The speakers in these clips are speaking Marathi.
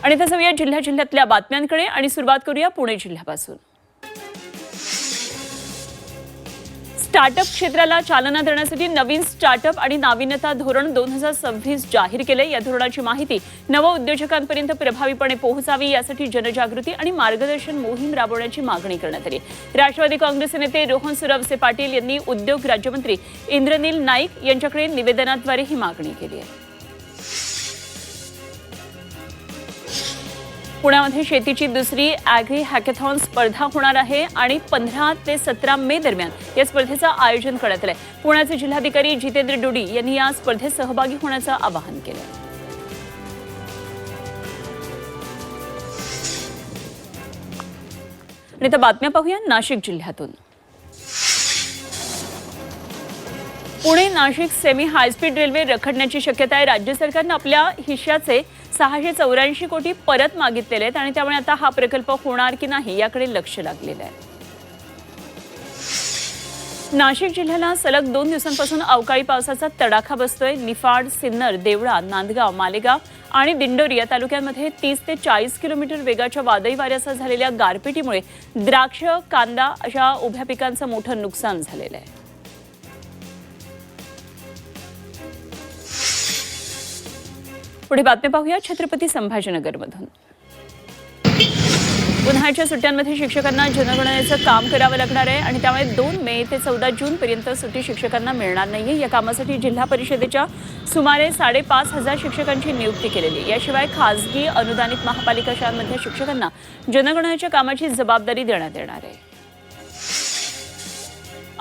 आणि आता जाऊया जिल्ह्यातल्या बातम्यांकडे आणि सुरुवात करूया पुणे जिल्ह्यापासून। स्टार्टअप क्षेत्राला चालना देण्यासाठी नवीन स्टार्टअप आणि नाविन्यता धोरण 2026 जाहीर केले। या धोरणाची माहिती नवउद्योजकांपर्यंत प्रभावीपणे पोहोचावी यासाठी जनजागृती आणि मार्गदर्शन मोहीम राबवण्याची मागणी करण्यात आली। राष्ट्रवादी काँग्रेसचे नेते रोहन सुरवसे पाटील यांनी उद्योग राज्यमंत्री इंद्रनील नाईक यांच्याकडे निवेदनाद्वारे ही मागणी केली आहे। पुण्यामध्ये शेतीची दुसरी ॲग्री हॅकेथॉन स्पर्धा होणार आहे आणि 15 ते 17 मे दरम्यान या स्पर्धेचं आयोजन करण्यात आलंय। पुण्याचे जिल्हाधिकारी जितेंद्र डोडी यांनी या स्पर्धेत सहभागी होण्याचं आवाहन केलं। आणि आता बातम्या पाहूया नाशिक जिल्ह्यातून। Pune Nashik semi high speed railway रखडण्याची शक्यता आहे। राज्य सरकारने आपल्या हिश्श्याचे 684 कोटी परत मागितलेले आहेत आणि त्यामुळे आता हा प्रकल्प होणार की नाही याकडे लक्ष लागलेलं आहे। नाशिक जिल्ह्याला सलग 2 दिवसांपासून अवकाळी पावसाचा तडाखा बसतोय। निफाड, सिन्नर, देवळा, नांदगाव, मालेगाव आणि दिंडोरी या तालुक्यांमध्ये 30 ते 40 किलोमीटर वेगाच्या वादळी वाऱ्यासह झालेल्या गारपिटीमुळे द्राक्ष, कांदा अशा उभ्या पिकांचं मोठं नुकसान झालेलं आहे। पुढे बातमी पाहूया छत्रपती संभाजीनगरमधून। उन्हाळ्याच्या सुट्ट्यांमध्ये शिक्षकांना जनगणनेचं काम करावं लागणार आहे आणि त्यामुळे 2 मे ते 14 जून पर्यंत सुट्टी शिक्षकांना मिळणार नाहीये। या कामासाठी जिल्हा परिषदेच्या सुमारे 5,500 शिक्षकांची नियुक्ती केलेली आहे। याशिवाय खासगी अनुदानित महापालिका शाळांमधल्या शिक्षकांना जनगणनेच्या कामाची जबाबदारी देण्यात येणार आहे।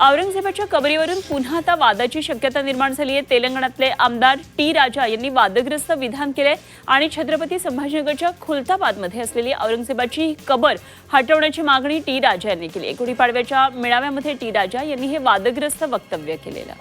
औरंगजेबाच्या कबरीवरून पुन्हा आता वादाची शक्यता निर्माण झाली आहे। तेलंगणातले आमदार टी राजा यांनी वादग्रस्त विधान केले आणि छत्रपती संभाजीनगरच्या खुलताबादमध्ये असलेली औरंगजेबाची कबर हटवण्याची मागणी टी राजा यांनी केली। गुढीपाडव्याच्या मेळाव्यामध्ये टी राजा यांनी हे वादग्रस्त वक्तव्य केलेलं।